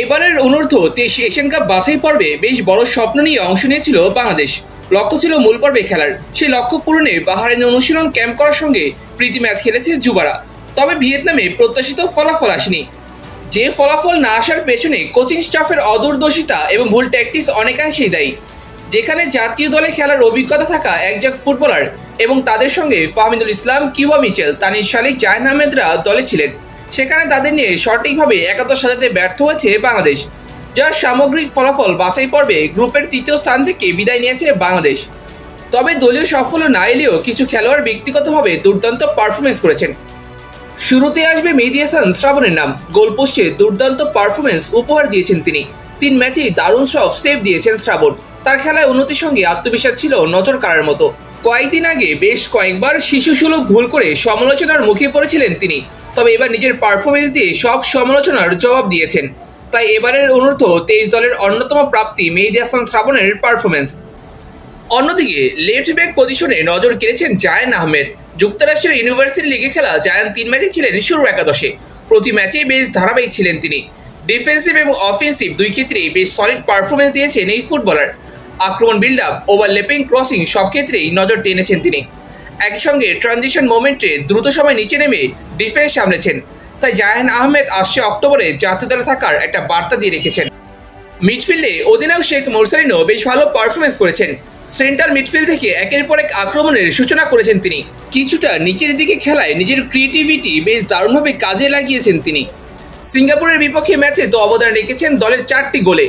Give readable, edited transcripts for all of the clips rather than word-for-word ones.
এবারের অনূর্ধ্ব-23 Asian cup বাছাই পর্বে বেশ বড় স্বপ্ন নিয়ে অংশ নিয়েছিল বাংলাদেশ। লক্ষ্য ছিল মূল পর্বে খেলার। সেই লক্ষ্য পূরণে বাহারাইনে অনুশীলন ক্যাম্প করার সঙ্গে প্রীতি ম্যাচ খেলেছে যুবারা। তবে ভিয়েতনামে প্রত্যাশিত ফলাফল আসেনি। যে ফলাফল না আসার পেছনে কোচিং স্টাফের অদূরদর্শিতা এবং ভুল ট্যাকটিক্স অনেকাংশেই দায়ী। যেখানে জাতীয় দলে খেলার অভিজ্ঞতা থাকা একজন ফুটবলার এবং তাদের সঙ্গে ফাহমিদুল ইসলাম, কিউবা মিচেল, তানির শালিক, জায়ান আহমেদরা দলে ছিলেন, সেখানে তাদের নিয়ে সঠিকভাবে একাদশ সাজাতে ব্যর্থ হয়েছে বাংলাদেশ, যার সামগ্রিক ফলাফল বাছাই পর্বে গ্রুপের তৃতীয় স্থান থেকে বিদায় নিয়েছে বাংলাদেশ। তবে দলীয় সাফল্য না এলেও কিছু খেলোয়াড় ব্যক্তিগতভাবে দুর্দান্ত পারফরমেন্স করেছেন। শুরুতে আসবে মেহেদী হাসান শ্রাবণের নাম। গোলপোস্টে দুর্দান্ত পারফরমেন্স উপহার দিয়েছেন তিনি। 3 ম্যাচেই দারুণ সব সেভ দিয়েছেন শ্রাবণ। তার খেলায় উন্নতির সঙ্গে আত্মবিশ্বাস ছিল নজর কাড়ার মতো। কয়েকদিন আগে বেশ কয়েকবার শিশুসুলভ ভুল করে সমালোচনার মুখে পড়েছিলেন তিনি, তবে এবার নিজের পারফরমেন্স দিয়ে সব সমালোচনার জবাব দিয়েছেন। তাই এবারের অনূর্ধ্ব-23 দলের অন্যতম প্রাপ্তি মেহেদী হাসান শ্রাবণের পারফরমেন্স। অন্যদিকে লেফট ব্যাক পজিশনে নজর কেড়েছেন জায়ান আহমেদ। যুক্তরাষ্ট্রের ইউনিভার্সিটি লিগে খেলা জায়ান 3 ম্যাচে ছিলেন শুরুর একাদশে। প্রতি ম্যাচেই বেশ ধারাবাহিক ছিলেন তিনি। ডিফেন্সিভ এবং অফেন্সিভ দুই ক্ষেত্রেই বেশ সলিড পারফরমেন্স দিয়েছেন এই ফুটবলার। আক্রমণ, বিল্ড আপ, ওভারল্যাপিং, ক্রসিং সব ক্ষেত্রেই নজর টেনেছেন তিনি। একই সঙ্গে ট্রানজিশন মোমেন্টে দ্রুত সময় নিচে নেমে ডিফেন্স সামলেছেন। তাই জায়ান আহমেদ আসছে অক্টোবরে জাতীয় দলে থাকার একটা বার্তা দিয়ে রেখেছেন। মিডফিল্ডে অধিনায়ক শেখ মোরসালিনও বেশ ভালো পারফরমেন্স করেছেন। সেন্ট্রাল মিডফিল্ড থেকে একের পর এক আক্রমণের সূচনা করেছেন তিনি। কিছুটা নিচের দিকে খেলায় নিজের ক্রিয়েটিভিটি বেশ দারুণভাবে কাজে লাগিয়েছেন তিনি। সিঙ্গাপুরের বিপক্ষে ম্যাচে তো অবদান রেখেছেন দলের 4টি গোলে।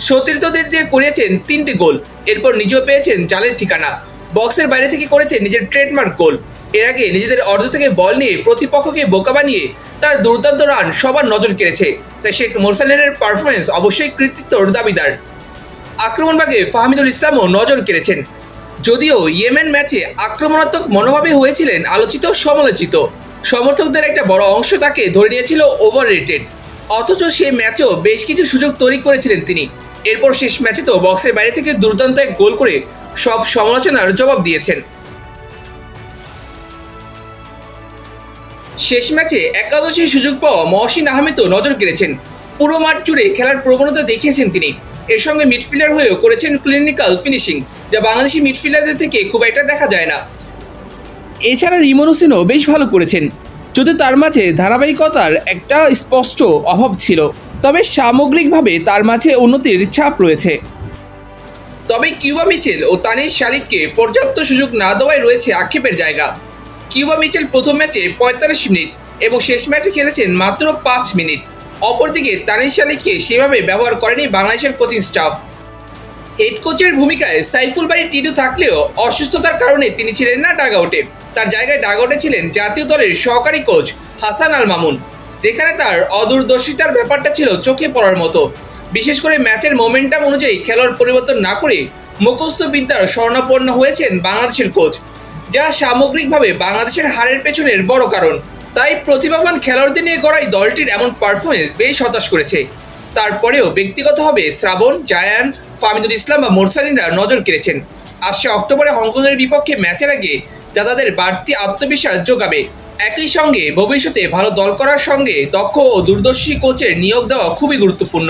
সতীর্থদের দিয়ে করিয়েছেন 3টি গোল। এরপর নিজেও পেয়েছেন জালের ঠিকানা। বক্সের বাইরে থেকে করেছেন নিজের ট্রেডমার্ক গোল। এর আগে নিজেদের অর্ধ থেকে বল নিয়ে প্রতিপক্ষকে বোকা বানিয়ে তার দুর্দান্ত রান সবার নজর কেড়েছে। তাই শেখ মোরসালিনের পারফরমেন্স অবশ্যই কৃতিত্বর দাবিদার। আক্রমণভাগে ফাহমিদুল ইসলামও নজর কেড়েছেন। যদিও ইয়েমেন ম্যাচে আক্রমণাত্মক মনোভাবে হয়েছিলেন আলোচিত সমালোচিত, সমর্থকদের একটা বড় অংশ তাকে ধরে নিয়েছিল ওভাররেটেড। অথচ সে ম্যাচেও বেশ কিছু সুযোগ তৈরি করেছিলেন তিনি। এরপর শেষ ম্যাচে তো বক্সের বাইরে থেকে দুর্দান্ত এক গোল করে সব সমালোচনার জবাব দিয়েছেন। শেষ ম্যাচে একাদশে সুযোগ পাওয়া মহসিন আহমেদও নজর কেড়েছেন। পুরো মাঠ জুড়ে খেলার প্রবণতা দেখিয়েছেন তিনি। এর সঙ্গে মিডফিল্ডার হয়েও করেছেন ক্লিনিক্যাল ফিনিশিং, যা বাংলাদেশি মিডফিল্ডারদের থেকে খুব একটা দেখা যায় না। এছাড়া রিমন হোসেনও বেশ ভালো করেছেন, যদিও তার মাঝে ধারাবাহিকতার একটা স্পষ্ট অভাব ছিল। তবে সামগ্রিকভাবে তার মাঝে উন্নতির ছাপ রয়েছে। তবে কিউবা মিচেল ও তানির শালিককে পর্যাপ্ত সুযোগ না দেওয়ায় রয়েছে আক্ষেপের জায়গা। কিউবা মিচেল প্রথম ম্যাচে 45 মিনিট এবং শেষ ম্যাচে খেলেছেন মাত্র 5 মিনিট। অপরদিকে তানির শালিককে সেভাবে ব্যবহার করেনি বাংলাদেশের কোচিং স্টাফ। হেড কোচের ভূমিকায় সাইফুল বারী টিটু থাকলেও অসুস্থতার কারণে তিনি ছিলেন না ডাগআউটে। তার জায়গায় ডাগআউটে ছিলেন জাতীয় দলের সহকারী কোচ হাসান আল মামুন, যেখানে তার অদূরদর্শিতার ব্যাপারটা ছিল চোখে পড়ার মতো। বিশেষ করে ম্যাচের মোমেন্টাম অনুযায়ী খেলোয়াড় পরিবর্তন না করে মুখস্থ বিদ্যার স্বর্ণাপন্ন হয়েছেন বাংলাদেশের কোচ, যা সামগ্রিকভাবে বাংলাদেশের হারের পেছনের বড় কারণ। তাই প্রতিভাবান খেলোয়াড়দের নিয়ে গড়া এই দলটির এমন পারফরমেন্স বেশ হতাশ করেছে। তারপরেও ব্যক্তিগতভাবে শ্রাবণ, জায়ান, ফাহমিদুল ইসলাম বা মোরসালিনরা নজর কেড়েছেন। আসছে অক্টোবরে হংকংয়ের বিপক্ষে ম্যাচের আগে যা তাদের বাড়তি আত্মবিশ্বাস যোগাবে। একই সঙ্গে ভবিষ্যতে ভালো দল করার সঙ্গে দক্ষ ও দূরদর্শী কোচের নিয়োগ দেওয়া খুবই গুরুত্বপূর্ণ।